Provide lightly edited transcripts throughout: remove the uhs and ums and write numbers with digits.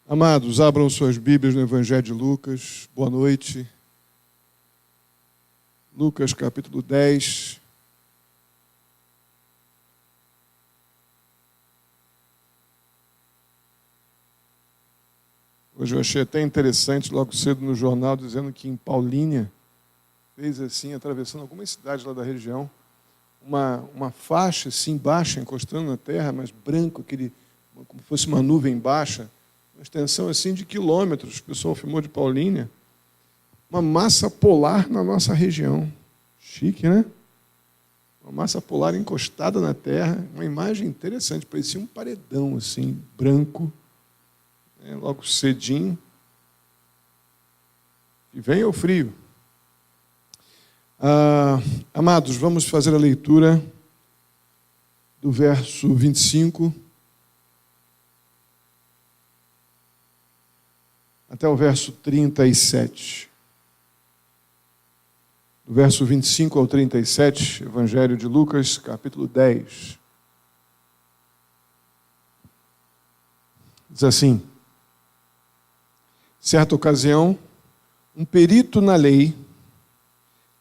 Amados, abram suas Bíblias no Evangelho de Lucas. Boa noite. Lucas, capítulo 10. Hoje eu achei até interessante, logo cedo no jornal, dizendo que em Paulínia, fez assim, atravessando algumas cidades lá da região, uma faixa assim, baixa, encostando na terra, mas branco, como se fosse uma nuvem baixa, uma extensão assim de quilômetros, o pessoal filmou de Paulínia, uma massa polar na nossa região. Chique, né? Uma massa polar encostada na terra, uma imagem interessante, parecia um paredão assim, branco, né? Logo cedinho. E vem o frio. Amados, vamos fazer a leitura do verso 25 até o verso 37. Do verso 25 ao 37, Evangelho de Lucas, capítulo 10. Diz assim: certa ocasião, um perito na lei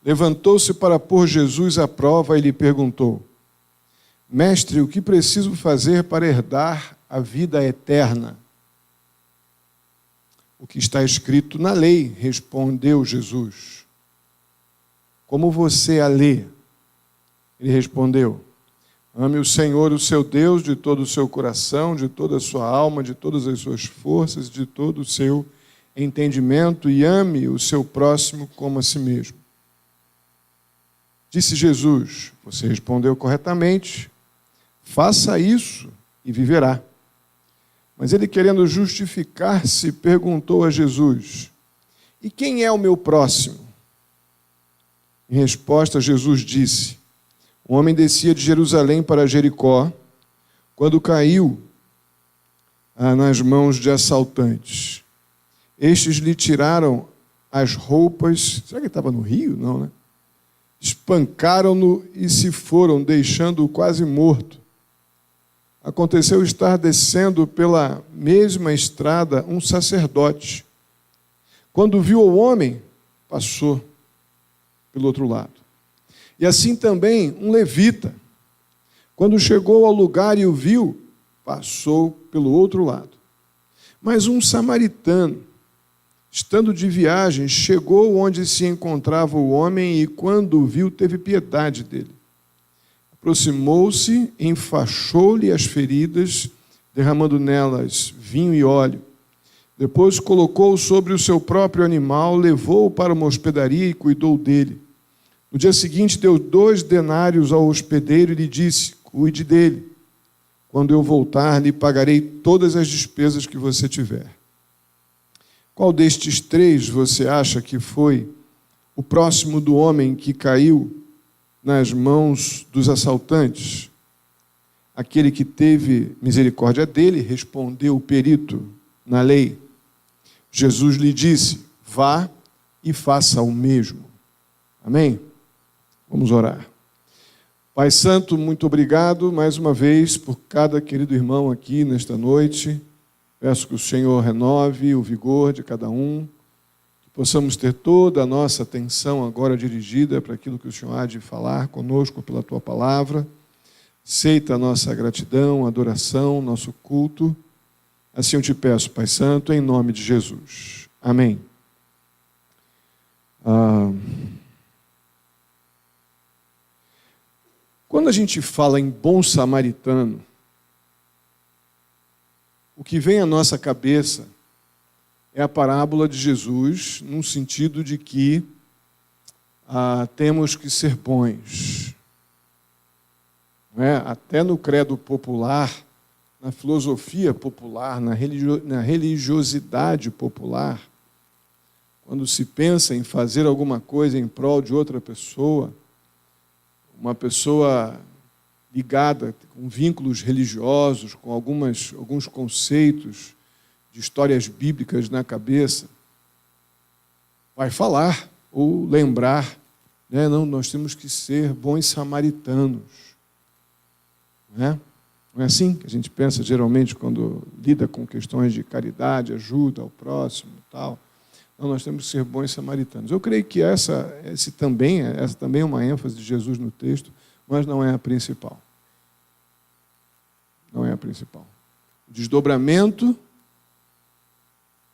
levantou-se para pôr Jesus à prova e lhe perguntou: Mestre, o que preciso fazer para herdar a vida eterna? O que está escrito na lei, respondeu Jesus. Como você a lê? Ele respondeu: ame o Senhor, o seu Deus, de todo o seu coração, de toda a sua alma, de todas as suas forças, de todo o seu entendimento, e ame o seu próximo como a si mesmo. Disse Jesus: você respondeu corretamente, faça isso e viverá. Mas ele, querendo justificar-se, perguntou a Jesus: e quem é o meu próximo? Em resposta, Jesus disse: um homem descia de Jerusalém para Jericó, quando caiu nas mãos de assaltantes. Estes lhe tiraram as roupas. Será que ele estava no Rio? Não, né? Espancaram-no e se foram, deixando-o quase morto. Aconteceu estar descendo pela mesma estrada um sacerdote. Quando viu o homem, passou pelo outro lado. E assim também um levita. Quando chegou ao lugar e o viu, passou pelo outro lado. Mas um samaritano, estando de viagem, chegou onde se encontrava o homem e, quando o viu, teve piedade dele. Aproximou-se, enfaixou-lhe as feridas, derramando nelas vinho e óleo. Depois colocou-o sobre o seu próprio animal, levou-o para uma hospedaria e cuidou dele. No dia seguinte, deu 2 denários ao hospedeiro e lhe disse: cuide dele. Quando eu voltar, lhe pagarei todas as despesas que você tiver. Qual destes 3 você acha que foi o próximo do homem que caiu nas mãos dos assaltantes? Aquele que teve misericórdia dele, respondeu o perito na lei. Jesus lhe disse: vá e faça o mesmo. Amém? Vamos orar. Pai Santo, muito obrigado mais uma vez por cada querido irmão aqui nesta noite. Peço que o Senhor renove o vigor de cada um, que possamos ter toda a nossa atenção agora dirigida para aquilo que o Senhor há de falar conosco pela Tua palavra. Aceita a nossa gratidão, adoração, nosso culto. Assim eu te peço, Pai Santo, em nome de Jesus. Amém. Quando a gente fala em bom samaritano, o que vem à nossa cabeça é a parábola de Jesus, num sentido de que temos que ser bons. Não é? Até no credo popular, na filosofia popular, na religiosidade popular, quando se pensa em fazer alguma coisa em prol de outra pessoa, uma pessoa ligada com vínculos religiosos, com alguns conceitos de histórias bíblicas na cabeça, vai falar ou lembrar, né? Não, nós temos que ser bons samaritanos. Né? Não é assim que a gente pensa geralmente quando lida com questões de caridade, ajuda ao próximo e tal. Não, nós temos que ser bons samaritanos. Eu creio que essa também é uma ênfase de Jesus no texto, mas não é a principal. Não é a principal. O desdobramento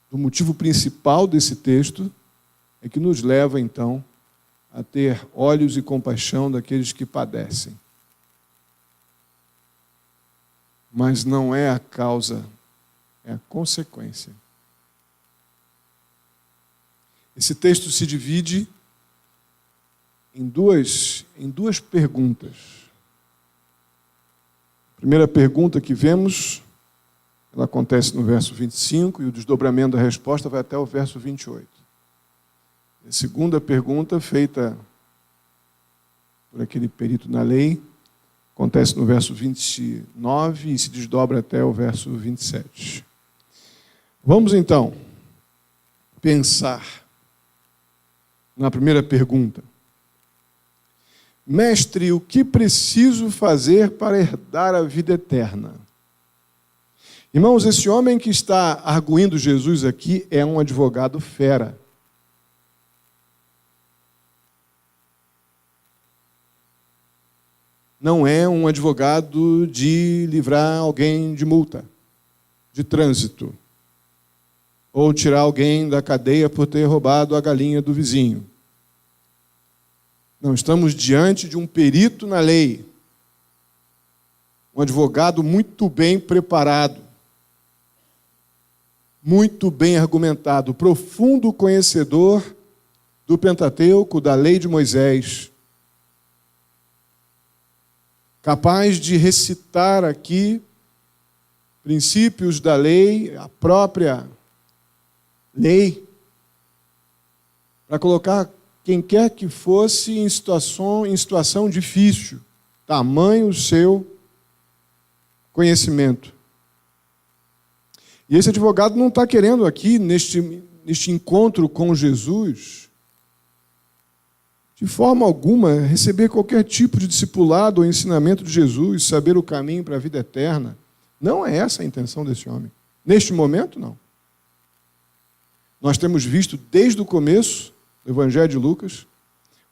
do motivo principal desse texto é que nos leva, então, a ter olhos e compaixão daqueles que padecem. Mas não é a causa, é a consequência. Esse texto se divide em duas perguntas. A primeira pergunta que vemos, ela acontece no verso 25, e o desdobramento da resposta vai até o verso 28. A segunda pergunta, feita por aquele perito na lei, acontece no verso 29 e se desdobra até o verso 27. Vamos, então, pensar na primeira pergunta. Mestre, o que preciso fazer para herdar a vida eterna? Irmãos, esse homem que está arguindo Jesus aqui é um advogado fera. Não é um advogado de livrar alguém de multa, de trânsito, ou tirar alguém da cadeia por ter roubado a galinha do vizinho. Não, estamos diante de um perito na lei, um advogado muito bem preparado, muito bem argumentado, profundo conhecedor do Pentateuco, da lei de Moisés, capaz de recitar aqui princípios da lei, a própria lei, para colocar quem quer que fosse em situação difícil, tamanho o seu conhecimento. E esse advogado não está querendo aqui, neste encontro com Jesus, de forma alguma, receber qualquer tipo de discipulado ou ensinamento de Jesus, saber o caminho para a vida eterna. Não é essa a intenção desse homem. Neste momento, não. Nós temos visto desde o começo do Evangelho de Lucas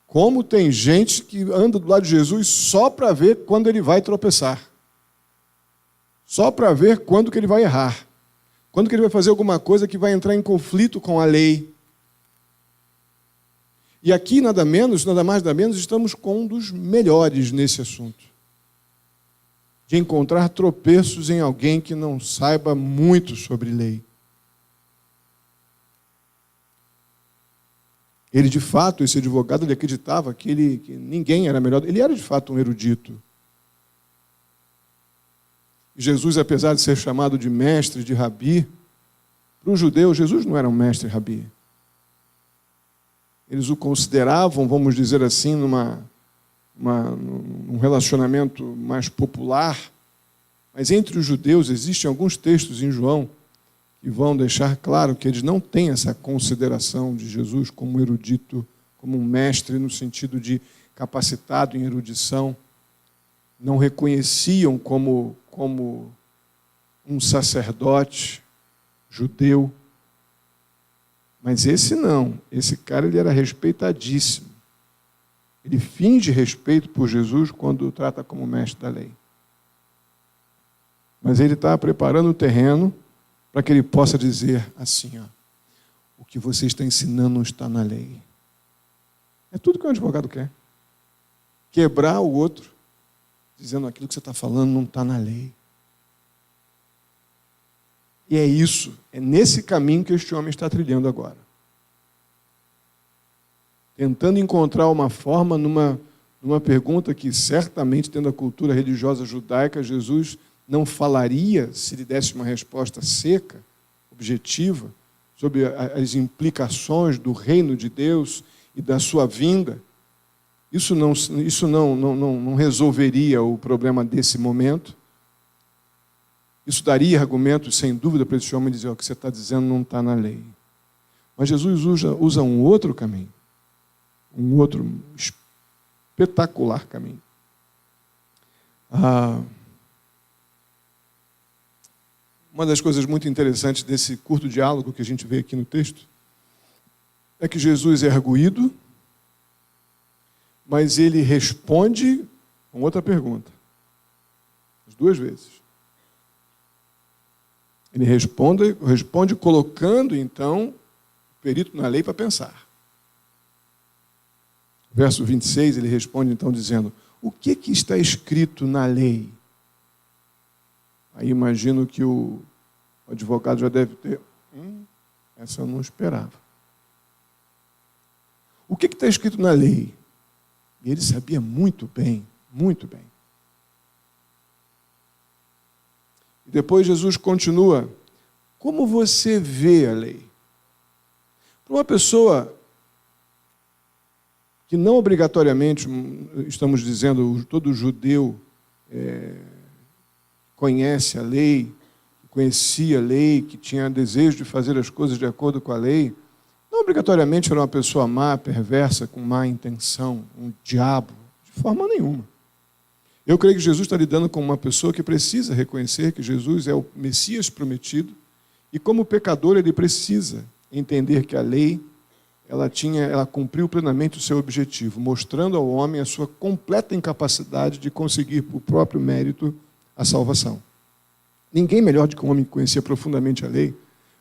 como tem gente que anda do lado de Jesus só para ver quando ele vai tropeçar. Só para ver quando que ele vai errar. Quando que ele vai fazer alguma coisa que vai entrar em conflito com a lei. E aqui, nada mais, nada menos, estamos com um dos melhores nesse assunto. De encontrar tropeços em alguém que não saiba muito sobre lei. Ele, de fato, esse advogado, ele acreditava que ninguém era melhor. Ele era, de fato, um erudito. E Jesus, apesar de ser chamado de mestre, de rabi, para os judeus, Jesus não era um mestre rabi. Eles o consideravam, vamos dizer assim, num relacionamento mais popular. Mas entre os judeus existem alguns textos em João que vão deixar claro que eles não têm essa consideração de Jesus como um erudito, como um mestre no sentido de capacitado em erudição. Não reconheciam como um sacerdote judeu. Mas esse não. Esse cara ele era respeitadíssimo. Ele finge respeito por Jesus quando o trata como mestre da lei. Mas ele está preparando o terreno para que ele possa dizer assim, ó, o que você está ensinando não está na lei. É tudo que um advogado quer. Quebrar o outro, dizendo aquilo que você está falando não está na lei. E é isso, é nesse caminho que este homem está trilhando agora. Tentando encontrar uma forma numa pergunta que certamente, tendo a cultura religiosa judaica, Jesus não falaria se lhe desse uma resposta seca, objetiva, sobre as implicações do reino de Deus e da sua vinda. Isso não resolveria o problema desse momento. Isso daria argumentos, sem dúvida, para esse homem dizer: o que você está dizendo não está na lei. Mas Jesus usa um outro caminho, um outro espetacular caminho. uma das coisas muito interessantes desse curto diálogo que a gente vê aqui no texto é que Jesus é arguído, mas ele responde com outra pergunta. As duas vezes. Ele responde colocando, então, o perito na lei para pensar. Verso 26, ele responde, então, dizendo: o que está escrito na lei? Aí imagino que o advogado já deve ter... essa eu não esperava. O que está escrito na lei? E ele sabia muito bem, muito bem. E depois Jesus continua: como você vê a lei? Para uma pessoa que não obrigatoriamente, estamos dizendo, todo judeu conhece a lei, conhecia a lei, que tinha desejo de fazer as coisas de acordo com a lei, não obrigatoriamente era uma pessoa má, perversa, com má intenção, um diabo, de forma nenhuma. Eu creio que Jesus está lidando com uma pessoa que precisa reconhecer que Jesus é o Messias prometido e, como pecador, ele precisa entender que a lei ela cumpriu plenamente o seu objetivo, mostrando ao homem a sua completa incapacidade de conseguir, por próprio mérito, a salvação. Ninguém melhor do que um homem que conhecia profundamente a lei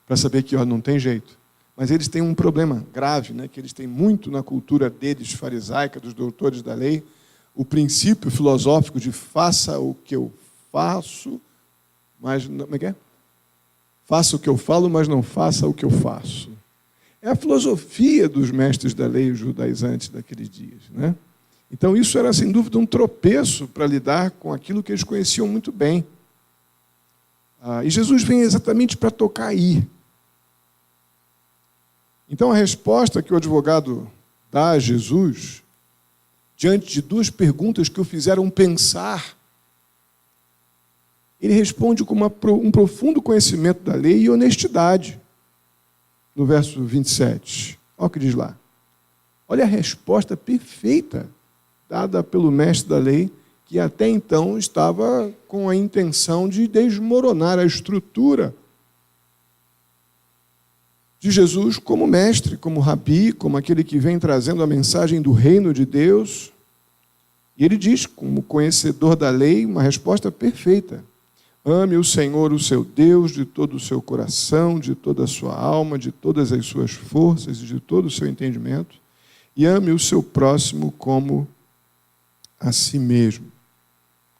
para saber que não tem jeito. Mas eles têm um problema grave, né, que eles têm muito na cultura deles, farisaica, dos doutores da lei, o princípio filosófico de faça o que eu faço, mas não, como é que é? Faça o que eu falo, mas não faça o que eu faço. É a filosofia dos mestres da lei judaizantes daqueles dias, né? Então isso era, sem dúvida, um tropeço para lidar com aquilo que eles conheciam muito bem. E Jesus vem exatamente para tocar aí. Então a resposta que o advogado dá a Jesus, diante de duas perguntas que o fizeram pensar, ele responde com um profundo conhecimento da lei e honestidade. No verso 27, olha o que diz lá. Olha a resposta perfeita dada pelo mestre da lei, que até então estava com a intenção de desmoronar a estrutura de Jesus como mestre, como rabi, como aquele que vem trazendo a mensagem do reino de Deus. E ele diz, como conhecedor da lei, uma resposta perfeita. Ame o Senhor, o seu Deus, de todo o seu coração, de toda a sua alma, de todas as suas forças e de todo o seu entendimento. E ame o seu próximo como a si mesmo.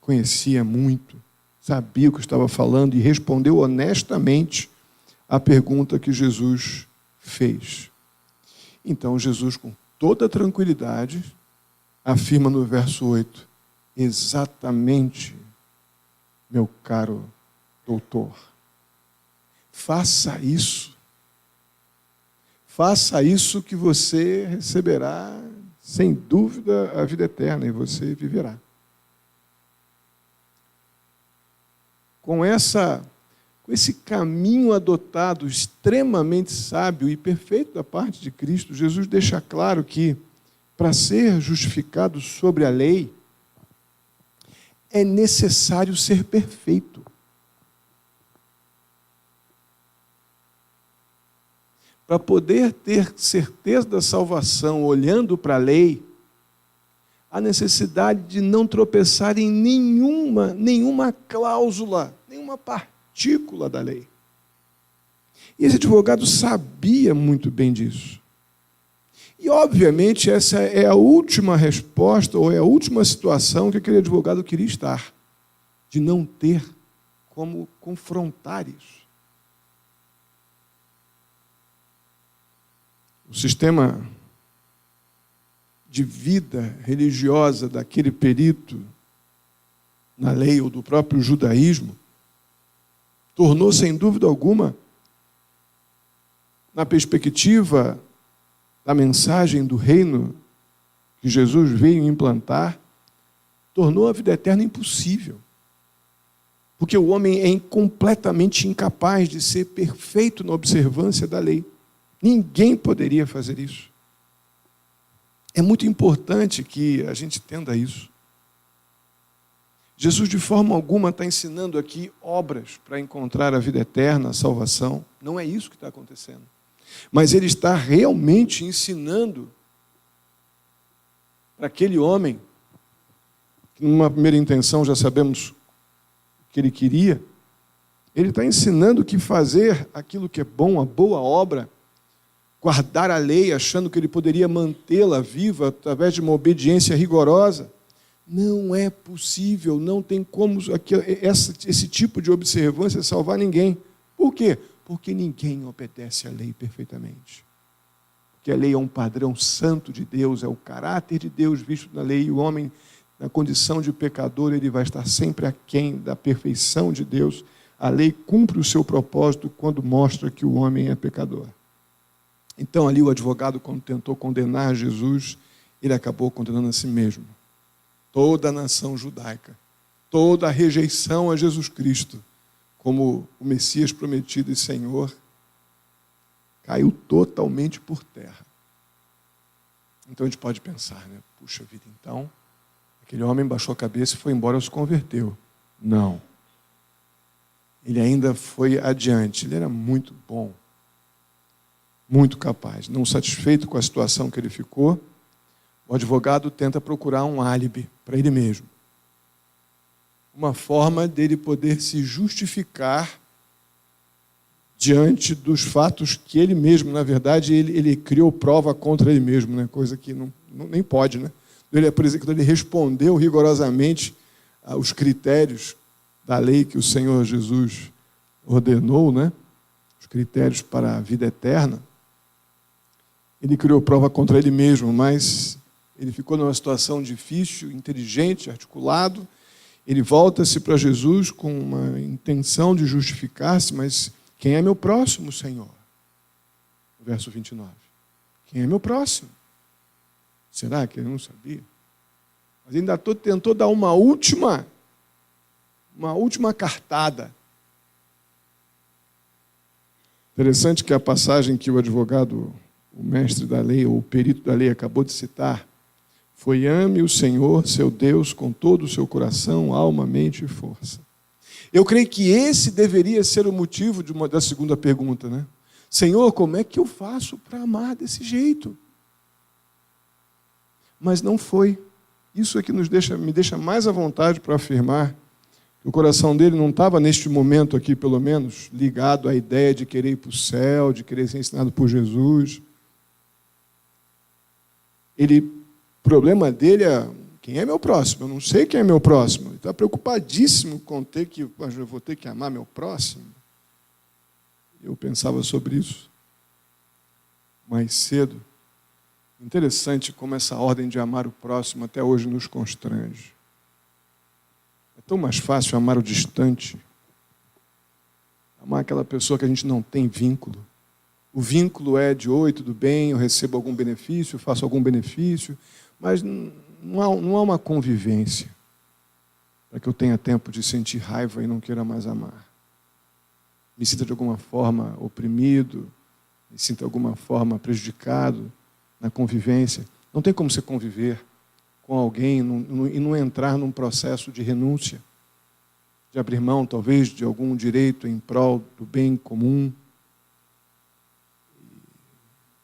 Conhecia muito, sabia o que estava falando e respondeu honestamente a pergunta que Jesus fez. Então Jesus, com toda tranquilidade, afirma no verso 8, exatamente, meu caro doutor, faça isso. Faça isso que você receberá, sem dúvida, a vida eterna e você viverá. Com esse caminho adotado, extremamente sábio e perfeito da parte de Cristo, Jesus deixa claro que, para ser justificado sobre a lei, é necessário ser perfeito. Para poder ter certeza da salvação olhando para a lei, a necessidade de não tropeçar em nenhuma cláusula, nenhuma partícula da lei. E esse advogado sabia muito bem disso. E, obviamente, essa é a última resposta, ou é a última situação que aquele advogado queria estar, de não ter como confrontar isso. O sistema de vida religiosa daquele perito na lei ou do próprio judaísmo tornou, sem dúvida alguma, na perspectiva da mensagem do reino que Jesus veio implantar, tornou a vida eterna impossível. Porque o homem é completamente incapaz de ser perfeito na observância da lei. Ninguém poderia fazer isso. É muito importante que a gente entenda isso. Jesus, de forma alguma, está ensinando aqui obras para encontrar a vida eterna, a salvação. Não é isso que está acontecendo. Mas ele está realmente ensinando para aquele homem, que numa primeira intenção já sabemos o que ele queria, ele está ensinando que fazer aquilo que é bom, a boa obra, guardar a lei, achando que ele poderia mantê-la viva através de uma obediência rigorosa, não é possível, não tem como esse tipo de observância salvar ninguém. Por quê? Porque ninguém obedece à lei perfeitamente. Porque a lei é um padrão santo de Deus, é o caráter de Deus visto na lei, e o homem, na condição de pecador, ele vai estar sempre aquém da perfeição de Deus. A lei cumpre o seu propósito quando mostra que o homem é pecador. Então, ali o advogado, quando tentou condenar Jesus, ele acabou condenando a si mesmo. Toda a nação judaica, toda a rejeição a Jesus Cristo, como o Messias prometido e Senhor, caiu totalmente por terra. Então a gente pode pensar, né? Puxa vida, então, aquele homem baixou a cabeça e foi embora e se converteu. Não. Ele ainda foi adiante, ele era muito bom, muito capaz. Não satisfeito com a situação que ele ficou, o advogado tenta procurar um álibi para ele mesmo. Uma forma dele poder se justificar diante dos fatos que ele mesmo, na verdade, ele criou prova contra ele mesmo, né? Coisa que nem pode, né? Por exemplo, quando ele respondeu rigorosamente aos critérios da lei que o Senhor Jesus ordenou, né? Os critérios para a vida eterna, ele criou prova contra ele mesmo, mas ele ficou numa situação difícil, inteligente, articulado. Ele volta-se para Jesus com uma intenção de justificar-se, mas quem é meu próximo, Senhor? Verso 29. Quem é meu próximo? Será que ele não sabia? Mas ainda tentou dar uma última cartada. Interessante que a passagem que o advogado, o mestre da lei, ou o perito da lei acabou de citar, foi: ame o Senhor, seu Deus, com todo o seu coração, alma, mente e força. Eu creio que esse deveria ser o motivo da segunda pergunta, né? Senhor, como é que eu faço para amar desse jeito? Mas não foi. Isso é que me deixa mais à vontade para afirmar que o coração dele não estava, neste momento aqui, pelo menos, ligado à ideia de querer ir para o céu, de querer ser ensinado por Jesus. O problema dele é: quem é meu próximo? Eu não sei quem é meu próximo. Ele está preocupadíssimo com eu vou ter que amar meu próximo. Eu pensava sobre isso mais cedo. Interessante como essa ordem de amar o próximo até hoje nos constrange. É tão mais fácil amar o distante, amar aquela pessoa que a gente não tem vínculo. O vínculo é de: oi, tudo bem, eu recebo algum benefício, eu faço algum benefício, mas não há uma convivência para que eu tenha tempo de sentir raiva e não queira mais amar. Me sinta de alguma forma oprimido, me sinta de alguma forma prejudicado na convivência. Não tem como você conviver com alguém e não entrar num processo de renúncia, de abrir mão, talvez, de algum direito em prol do bem comum.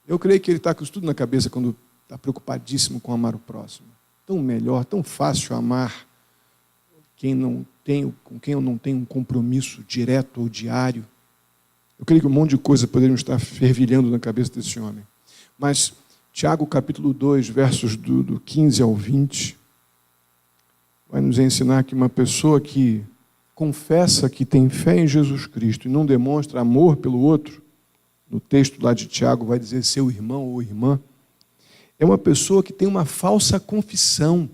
Eu creio que ele está com isso tudo na cabeça quando está preocupadíssimo com amar o próximo. Tão melhor, tão fácil amar com quem eu não tenho um compromisso direto ou diário. Eu creio que um monte de coisa poderiam estar fervilhando na cabeça desse homem. Mas Tiago, capítulo 2, versos do 15 ao 20, vai nos ensinar que uma pessoa que confessa que tem fé em Jesus Cristo e não demonstra amor pelo outro, no texto lá de Tiago vai dizer seu irmão ou irmã, é uma pessoa que tem uma falsa confissão.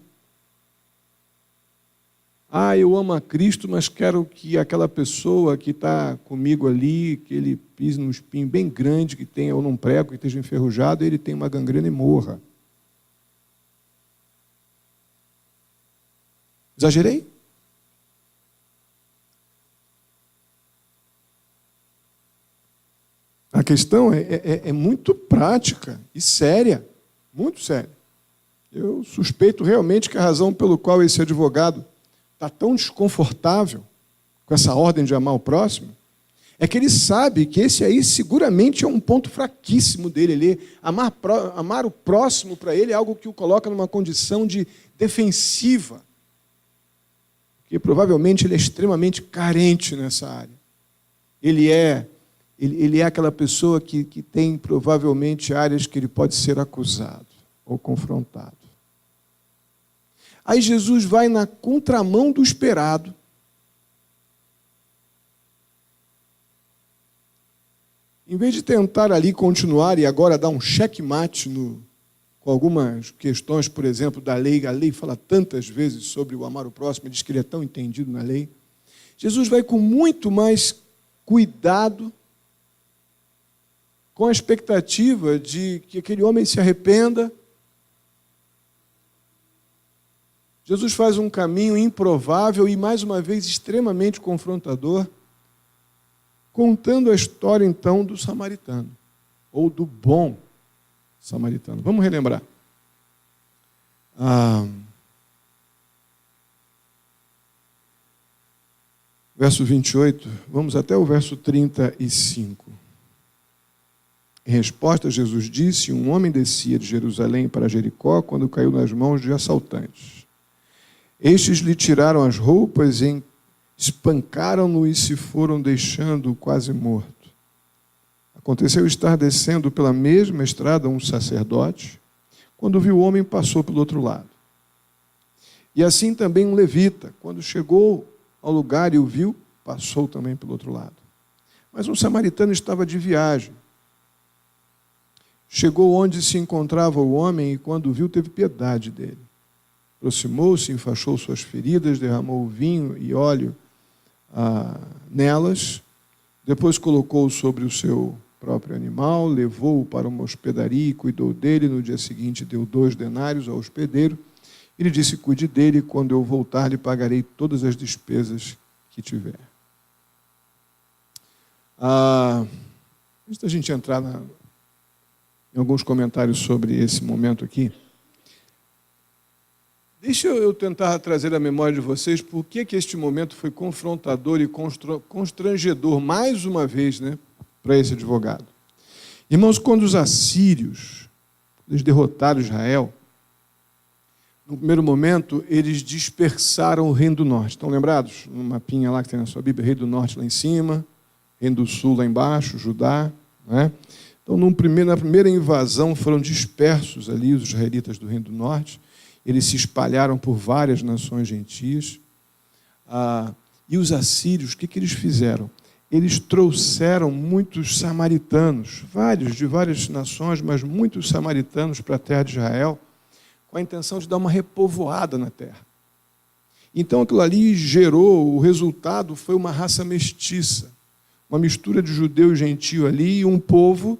Eu amo a Cristo, mas quero que aquela pessoa que está comigo ali, que ele pise num espinho bem grande, que tenha, ou num prego, que esteja enferrujado, ele tenha uma gangrena e morra. Exagerei? A questão é muito prática e séria, muito séria. Eu suspeito realmente que a razão pelo qual esse advogado está tão desconfortável com essa ordem de amar o próximo, é que ele sabe que esse aí seguramente é um ponto fraquíssimo dele. Amar o próximo para ele é algo que o coloca numa condição de defensiva, porque provavelmente ele é extremamente carente nessa área. Ele é aquela pessoa que tem provavelmente áreas que ele pode ser acusado ou confrontado. Aí Jesus vai na contramão do esperado. Em vez de tentar ali continuar e agora dar um checkmate com algumas questões, por exemplo, da lei, a lei fala tantas vezes sobre o amar o próximo, diz que ele é tão entendido na lei. Jesus vai com muito mais cuidado, com a expectativa de que aquele homem se arrependa. Jesus faz um caminho improvável e, mais uma vez, extremamente confrontador, contando a história, então, do samaritano, ou do bom samaritano. Vamos relembrar. Verso 28, vamos até o verso 35. Em resposta, Jesus disse: um homem descia de Jerusalém para Jericó quando caiu nas mãos de assaltantes. Estes lhe tiraram as roupas, espancaram-no e se foram deixando-o quase morto. Aconteceu estar descendo pela mesma estrada um sacerdote, quando viu o homem, passou pelo outro lado. E assim também um levita, quando chegou ao lugar e o viu, passou também pelo outro lado. Mas um samaritano estava de viagem. Chegou onde se encontrava o homem e, quando o viu, teve piedade dele. Aproximou-se, enfaixou suas feridas, derramou vinho e óleo nelas, depois colocou-o sobre o seu próprio animal, levou-o para uma hospedaria e cuidou dele. No dia seguinte deu 2 denários ao hospedeiro. Ele disse: cuide dele, quando eu voltar lhe pagarei todas as despesas que tiver. Antes da gente entrar em alguns comentários sobre esse momento aqui, deixa eu tentar trazer à memória de vocês por que este momento foi confrontador e constrangedor, mais uma vez, para esse advogado. Irmãos, quando os assírios eles derrotaram Israel, no primeiro momento, eles dispersaram o reino do norte. Estão lembrados? No mapinha lá que tem na sua Bíblia, reino do norte lá em cima, reino do sul lá embaixo, Judá. Né? Então, na primeira invasão, foram dispersos ali os israelitas do reino do norte. Eles se espalharam por várias nações gentias. E os assírios, o que eles fizeram? Eles trouxeram muitos samaritanos, de várias nações, mas muitos samaritanos para a terra de Israel, com a intenção de dar uma repovoada na terra. Então, aquilo ali o resultado foi uma raça mestiça, uma mistura de judeu e gentio ali, e um povo,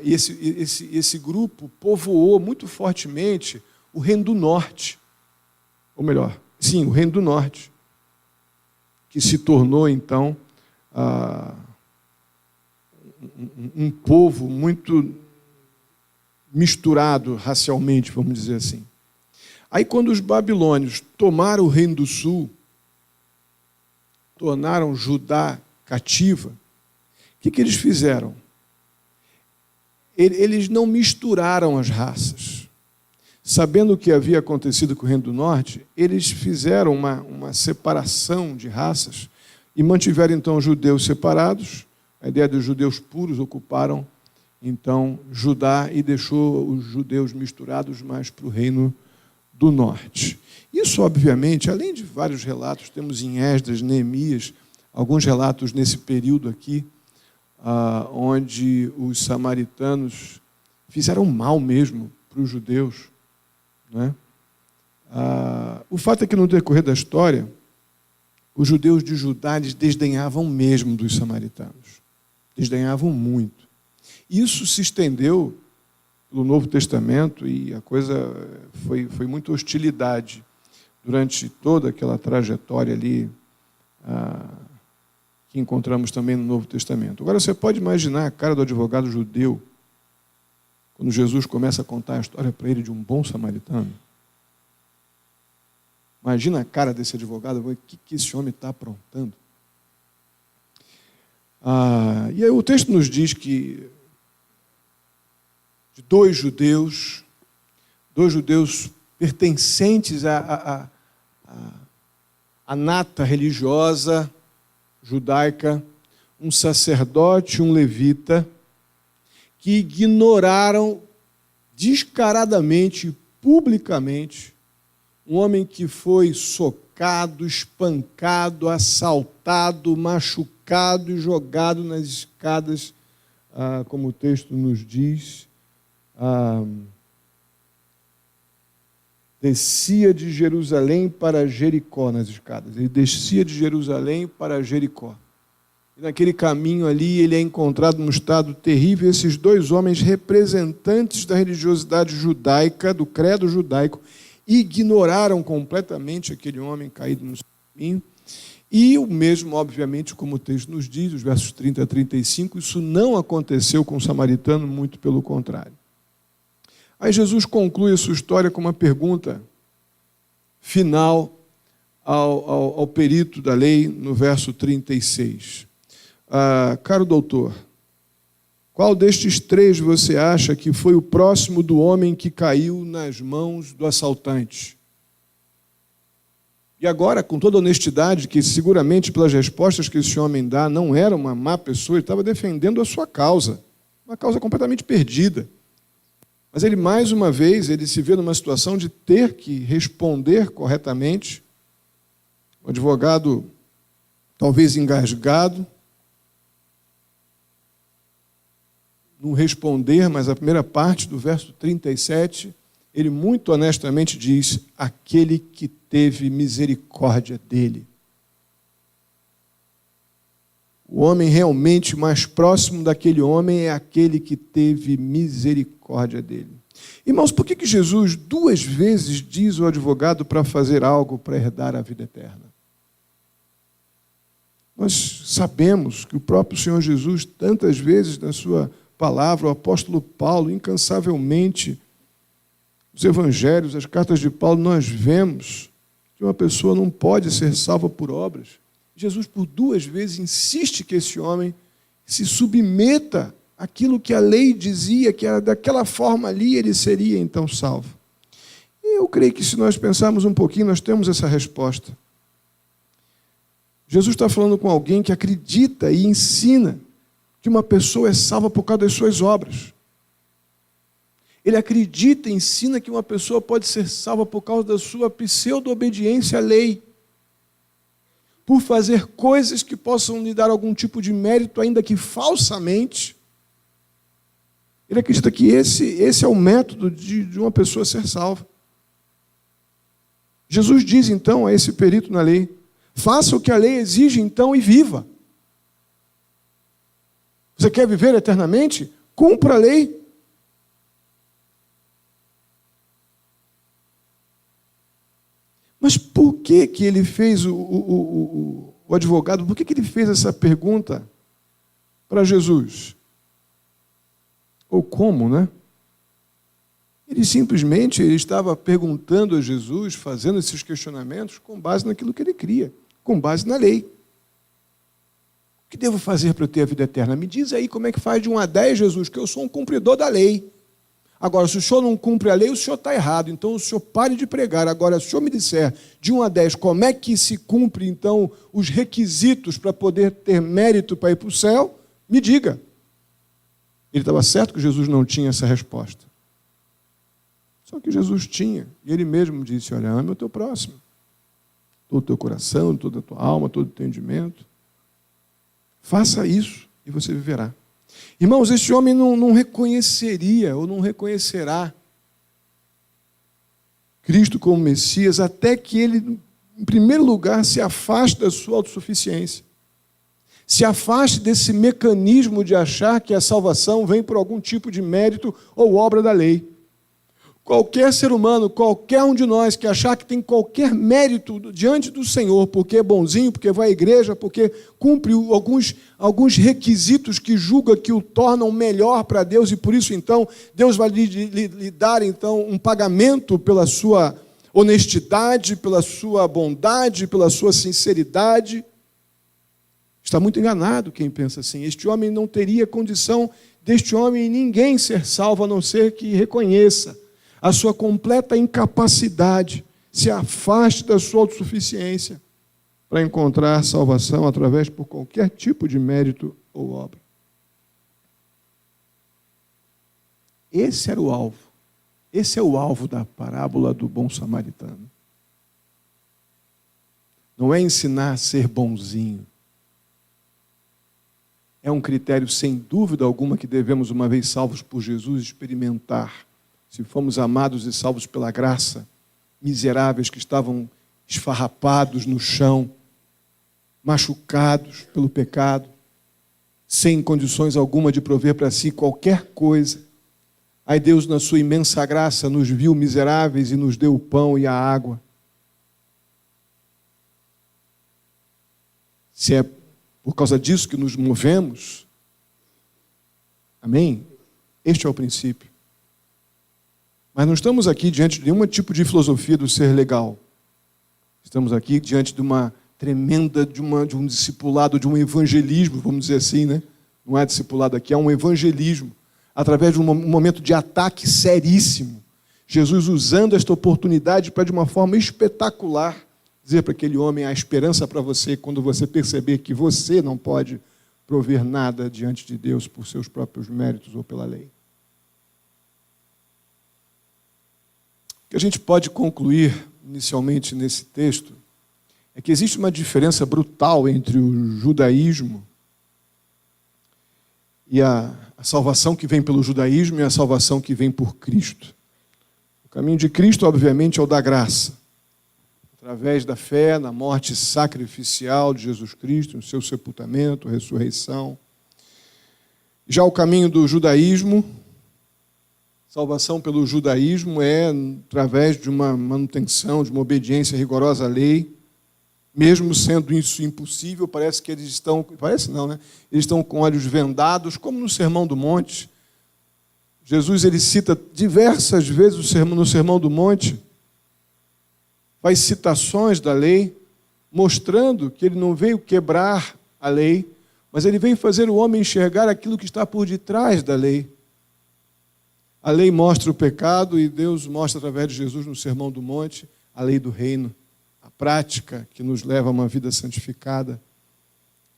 esse grupo povoou muito fortemente o reino do norte, ou melhor, sim, o reino do norte, que se tornou, então, um povo muito misturado racialmente, vamos dizer assim. Aí, quando os babilônios tomaram o reino do sul, tornaram Judá cativa, o que eles fizeram? Eles não misturaram as raças. Sabendo o que havia acontecido com o reino do norte, eles fizeram uma separação de raças e mantiveram, então, os judeus separados. A ideia dos judeus puros ocuparam, então, Judá e deixou os judeus misturados mais para o reino do norte. Isso, obviamente, além de vários relatos, temos em Esdras, Neemias, alguns relatos nesse período aqui, onde os samaritanos fizeram mal mesmo para os judeus. Né? O fato é que, no decorrer da história, os judeus de Judá eles desdenhavam mesmo dos samaritanos. Desdenhavam muito. Isso se estendeu pelo Novo Testamento e a coisa foi muita hostilidade durante toda aquela trajetória ali que encontramos também no Novo Testamento. Agora, você pode imaginar a cara do advogado judeu quando Jesus começa a contar a história para ele de um bom samaritano? Imagina a cara desse advogado, o que esse homem está aprontando? E aí o texto nos diz que de dois judeus pertencentes à nata religiosa judaica, um sacerdote e um levita, que ignoraram descaradamente, publicamente, um homem que foi socado, espancado, assaltado, machucado e jogado nas escadas, como o texto nos diz, descia de Jerusalém para Jericó, nas escadas. Ele descia de Jerusalém para Jericó. E naquele caminho ali, ele é encontrado num estado terrível. Esses dois homens, representantes da religiosidade judaica, do credo judaico, ignoraram completamente aquele homem caído no caminho. E o mesmo, obviamente, como o texto nos diz, os versos 30 a 35, isso não aconteceu com o samaritano, muito pelo contrário. Aí Jesus conclui a sua história com uma pergunta final ao perito da lei, no verso 36. Caro doutor, qual destes três você acha que foi o próximo do homem que caiu nas mãos do assaltante? E agora, com toda a honestidade, que seguramente pelas respostas que esse homem dá, não era uma má pessoa, ele estava defendendo a sua causa, uma causa completamente perdida. Mas ele, mais uma vez, ele se vê numa situação de ter que responder corretamente. O advogado, talvez engasgado, não responder, mas a primeira parte do verso 37, ele muito honestamente diz: aquele que teve misericórdia dele. O homem realmente mais próximo daquele homem é aquele que teve misericórdia dele. Irmãos, por que Jesus duas vezes diz ao advogado para fazer algo para herdar a vida eterna? Nós sabemos que o próprio Senhor Jesus, tantas vezes na sua palavra, o apóstolo Paulo, incansavelmente, os evangelhos, as cartas de Paulo, nós vemos que uma pessoa não pode ser salva por obras. Jesus, por duas vezes, insiste que esse homem se submeta àquilo que a lei dizia, que daquela forma ali ele seria então salvo. E eu creio que, se nós pensarmos um pouquinho, nós temos essa resposta. Jesus está falando com alguém que acredita e ensina que uma pessoa é salva por causa das suas obras. Ele acredita e ensina que uma pessoa pode ser salva por causa da sua pseudo-obediência à lei, por fazer coisas que possam lhe dar algum tipo de mérito, ainda que falsamente. Ele acredita que esse é o método de uma pessoa ser salva. Jesus diz, então, a esse perito na lei: faça o que a lei exige, então, e viva. Você quer viver eternamente? Cumpra a lei. Mas por que ele fez, o advogado, por que ele fez essa pergunta para Jesus? Ou como, né? Ele simplesmente estava perguntando a Jesus, fazendo esses questionamentos com base naquilo que ele cria, com base na lei. O que devo fazer para eu ter a vida eterna? Me diz aí como é que faz de 1 a 10, Jesus, que eu sou um cumpridor da lei. Agora, se o senhor não cumpre a lei, o senhor está errado. Então, o senhor pare de pregar. Agora, se o senhor me disser de 1 a 10 como é que se cumpre, então, os requisitos para poder ter mérito para ir para o céu, me diga. Ele estava certo que Jesus não tinha essa resposta. Só que Jesus tinha. E ele mesmo disse: olha, ame o teu próximo. Todo o teu coração, toda a tua alma, todo o teu entendimento. Faça isso e você viverá. Irmãos, este homem não reconheceria ou não reconhecerá Cristo como Messias até que ele, em primeiro lugar, se afaste da sua autossuficiência. Se afaste desse mecanismo de achar que a salvação vem por algum tipo de mérito ou obra da lei. Qualquer ser humano, qualquer um de nós que achar que tem qualquer mérito diante do Senhor, porque é bonzinho, porque vai à igreja, porque cumpre alguns requisitos que julga que o tornam melhor para Deus, e por isso, então, Deus vai lhe dar então, um pagamento pela sua honestidade, pela sua bondade, pela sua sinceridade. Está muito enganado quem pensa assim. Este homem não teria condição deste homem ninguém ser salvo, a não ser que reconheça a sua completa incapacidade, se afaste da sua autossuficiência para encontrar salvação através por qualquer tipo de mérito ou obra. Esse era o alvo. Esse é o alvo da parábola do bom samaritano. Não é ensinar a ser bonzinho. É um critério, sem dúvida alguma, que devemos, uma vez salvos por Jesus, experimentar. Se fomos amados e salvos pela graça, miseráveis que estavam esfarrapados no chão, machucados pelo pecado, sem condições alguma de prover para si qualquer coisa. Aí Deus, na sua imensa graça, nos viu miseráveis e nos deu o pão e a água. Se é por causa disso que nos movemos, amém? Este é o princípio. Mas não estamos aqui diante de nenhum tipo de filosofia do ser legal. Estamos aqui diante de uma tremenda, de um discipulado, de um evangelismo, vamos dizer assim, né? Não é discipulado aqui, é um evangelismo. Através de um momento de ataque seríssimo. Jesus usando esta oportunidade para, de uma forma espetacular, dizer para aquele homem: a esperança para você, quando você perceber que você não pode prover nada diante de Deus por seus próprios méritos ou pela lei. O que a gente pode concluir inicialmente nesse texto é que existe uma diferença brutal entre o judaísmo e a salvação que vem pelo judaísmo e a salvação que vem por Cristo. O caminho de Cristo, obviamente, é o da graça, através da fé na morte sacrificial de Jesus Cristo, no seu sepultamento, ressurreição. Já o caminho do judaísmo, salvação pelo judaísmo é através de uma manutenção, de uma obediência rigorosa à lei. Mesmo sendo isso impossível, parece que eles estão... Parece não, né? Eles estão com olhos vendados, como no Sermão do Monte. Jesus, ele cita diversas vezes no Sermão do Monte, faz citações da lei, mostrando que ele não veio quebrar a lei, mas ele veio fazer o homem enxergar aquilo que está por detrás da lei. A lei mostra o pecado e Deus mostra através de Jesus no Sermão do Monte a lei do reino, a prática que nos leva a uma vida santificada.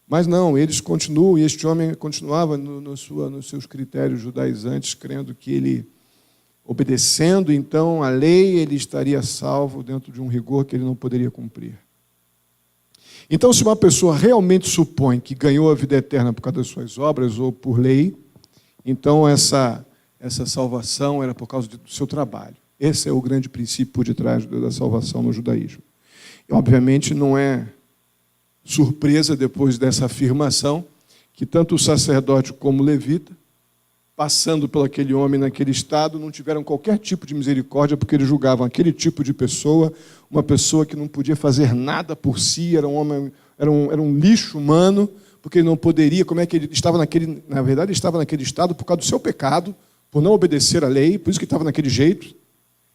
Mas não, eles continuam, e este homem continuava nos seus critérios judaizantes, crendo que ele, obedecendo então a lei, ele estaria salvo dentro de um rigor que ele não poderia cumprir. Então, se uma pessoa realmente supõe que ganhou a vida eterna por causa das suas obras ou por lei, então essa salvação era por causa do seu trabalho. Esse é o grande princípio por detrás da salvação no judaísmo. E, obviamente, não é surpresa, depois dessa afirmação, que tanto o sacerdote como o levita, passando por aquele homem naquele estado, não tiveram qualquer tipo de misericórdia, porque eles julgavam aquele tipo de pessoa, uma pessoa que não podia fazer nada por si, era um homem, era um lixo humano, porque ele não poderia, como é que ele estava naquele... Na verdade, ele estava naquele estado por causa do seu pecado, por não obedecer à lei, por isso que ele estava naquele jeito.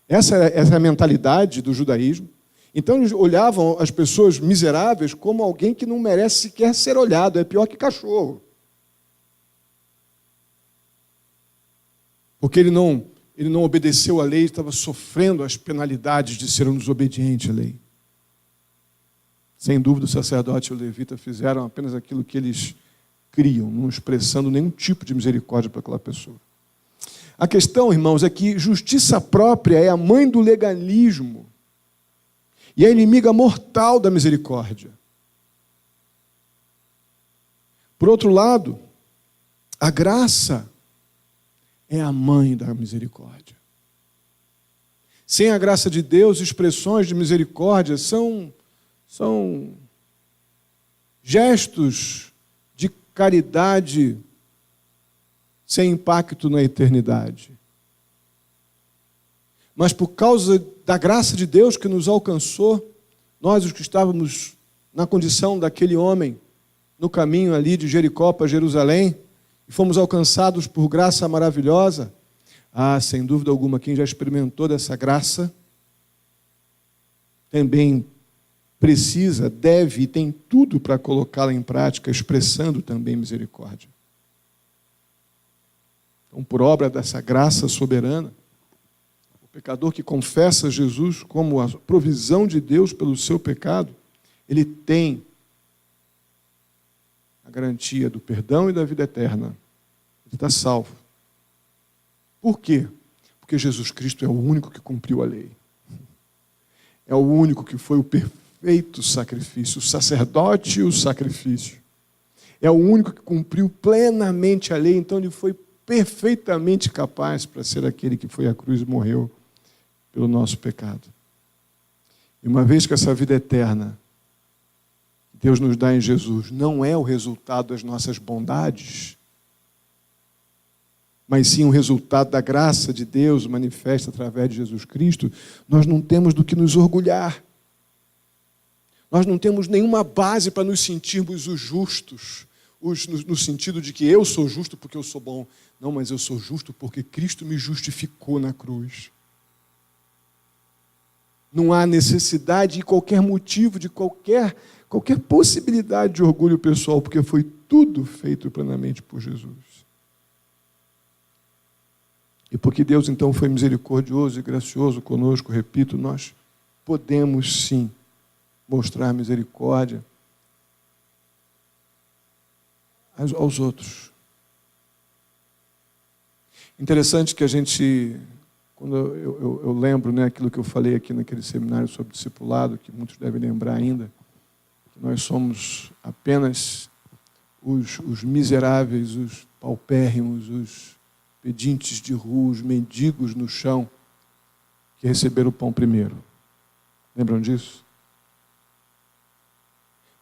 Essa é a mentalidade do judaísmo. Então eles olhavam as pessoas miseráveis como alguém que não merece sequer ser olhado, é pior que cachorro. Porque ele não obedeceu à lei, estava sofrendo as penalidades de ser um desobediente à lei. Sem dúvida, o sacerdote e o levita fizeram apenas aquilo que eles criam, não expressando nenhum tipo de misericórdia para aquela pessoa. A questão, irmãos, é que justiça própria é a mãe do legalismo e a inimiga mortal da misericórdia. Por outro lado, a graça é a mãe da misericórdia. Sem a graça de Deus, expressões de misericórdia são gestos de caridade sem impacto na eternidade. Mas por causa da graça de Deus que nos alcançou, nós os que estávamos na condição daquele homem, no caminho ali de Jericó para Jerusalém, e fomos alcançados por graça maravilhosa, sem dúvida alguma, quem já experimentou dessa graça, também precisa, deve e tem tudo para colocá-la em prática, expressando também misericórdia. Então, por obra dessa graça soberana, o pecador que confessa Jesus como a provisão de Deus pelo seu pecado, ele tem a garantia do perdão e da vida eterna. Ele está salvo. Por quê? Porque Jesus Cristo é o único que cumpriu a lei. É o único que foi o perfeito sacrifício, o sacerdote e o sacrifício. É o único que cumpriu plenamente a lei, então ele foi perfeitamente capaz para ser aquele que foi à cruz e morreu pelo nosso pecado. E uma vez que essa vida eterna Deus nos dá em Jesus não é o resultado das nossas bondades, mas sim o resultado da graça de Deus manifesta através de Jesus Cristo, nós não temos do que nos orgulhar. Nós não temos nenhuma base para nos sentirmos os justos, no sentido de que eu sou justo porque eu sou bom. Não, mas eu sou justo porque Cristo me justificou na cruz. Não há necessidade de qualquer motivo, de qualquer possibilidade de orgulho pessoal, porque foi tudo feito plenamente por Jesus. E porque Deus então foi misericordioso e gracioso conosco, repito, nós podemos sim mostrar misericórdia aos outros. Interessante que a gente, quando eu lembro, né, aquilo que eu falei aqui naquele seminário sobre discipulado, que muitos devem lembrar ainda, que nós somos apenas os miseráveis, os paupérrimos, os pedintes de rua, os mendigos no chão, que receberam o pão primeiro. Lembram disso?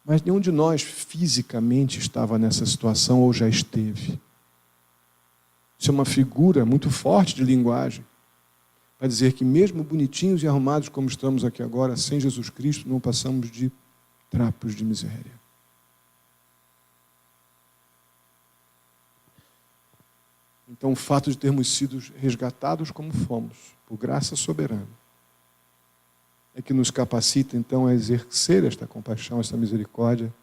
Mas nenhum de nós fisicamente estava nessa situação ou já esteve. Isso é uma figura muito forte de linguagem para dizer que mesmo bonitinhos e arrumados como estamos aqui agora, sem Jesus Cristo, não passamos de trapos de miséria. Então, o fato de termos sido resgatados como fomos, por graça soberana, é que nos capacita, então, a exercer esta compaixão, esta misericórdia,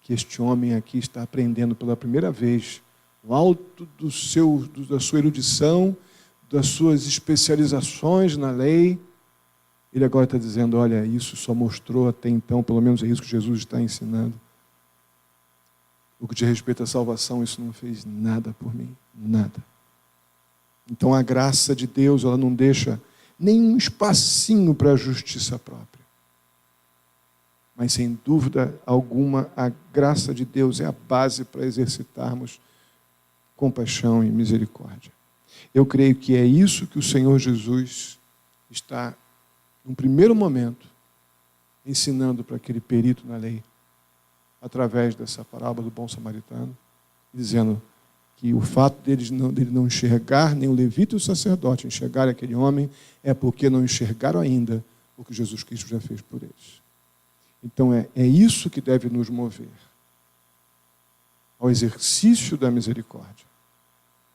que este homem aqui está aprendendo pela primeira vez, no alto da sua erudição, das suas especializações na lei. Ele agora está dizendo, olha, isso só mostrou até então, pelo menos é isso que Jesus está ensinando. O que diz respeito à salvação, isso não fez nada por mim, nada. Então a graça de Deus, ela não deixa nenhum espacinho para a justiça própria. Mas sem dúvida alguma, a graça de Deus é a base para exercitarmos compaixão e misericórdia. Eu creio que é isso que o Senhor Jesus está, num primeiro momento, ensinando para aquele perito na lei, através dessa parábola do bom samaritano, dizendo que o fato dele não enxergar, nem o levita e o sacerdote enxergar aquele homem, é porque não enxergaram ainda o que Jesus Cristo já fez por eles. Então é isso que deve nos mover ao exercício da misericórdia,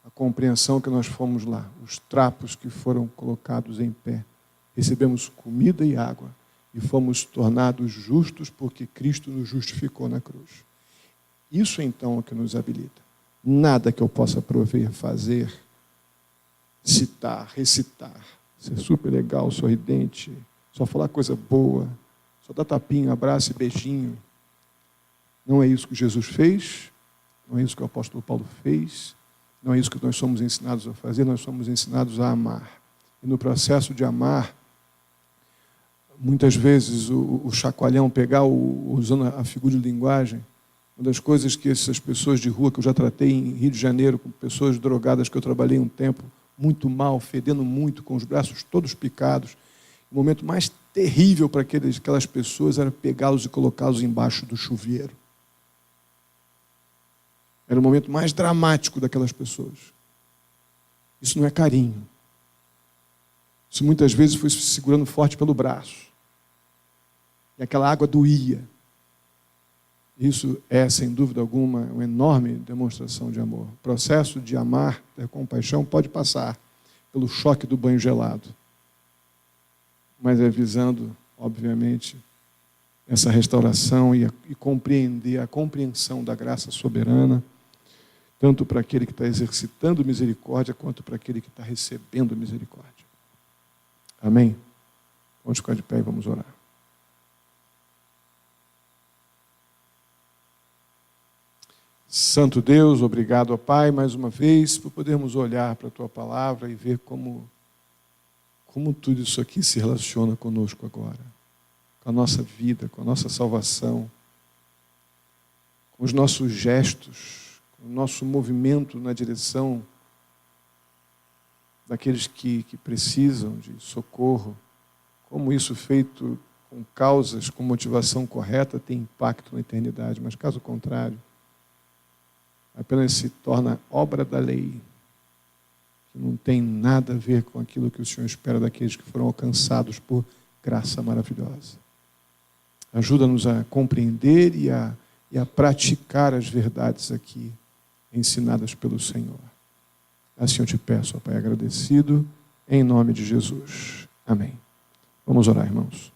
a compreensão que nós fomos lá, os trapos que foram colocados em pé, recebemos comida e água e fomos tornados justos porque Cristo nos justificou na cruz. Isso então é o que nos habilita. Nada que eu possa prover, fazer, citar, recitar, ser super legal, sorridente, só falar coisa boa, só dar tapinha, abraço e beijinho. Não é isso que Jesus fez, não é isso que o apóstolo Paulo fez, não é isso que nós somos ensinados a fazer, nós somos ensinados a amar. E no processo de amar, muitas vezes o chacoalhão pegar, usando a figura de linguagem, uma das coisas que essas pessoas de rua, que eu já tratei em Rio de Janeiro, com pessoas drogadas que eu trabalhei um tempo, muito mal, fedendo muito, com os braços todos picados, o momento mais terrível para aquelas pessoas era pegá-los e colocá-los embaixo do chuveiro. Era o momento mais dramático daquelas pessoas. Isso não é carinho. Isso muitas vezes foi se segurando forte pelo braço. E aquela água doía. Isso é, sem dúvida alguma, uma enorme demonstração de amor. O processo de amar, ter compaixão, pode passar pelo choque do banho gelado. Mas é visando obviamente, essa restauração e compreender a compreensão da graça soberana, tanto para aquele que está exercitando misericórdia, quanto para aquele que está recebendo misericórdia. Amém? Vamos ficar de pé e vamos orar. Santo Deus, obrigado, ó Pai, mais uma vez, por podermos olhar para a Tua palavra e ver como tudo isso aqui se relaciona conosco agora, com a nossa vida, com a nossa salvação, com os nossos gestos, com o nosso movimento na direção daqueles que precisam de socorro, como isso feito com causas, com motivação correta, tem impacto na eternidade, mas caso contrário, apenas se torna obra da lei, que não tem nada a ver com aquilo que o Senhor espera daqueles que foram alcançados por graça maravilhosa. Ajuda-nos a compreender e a praticar as verdades aqui, ensinadas pelo Senhor. Assim eu te peço, ó Pai, agradecido, em nome de Jesus. Amém. Vamos orar, irmãos.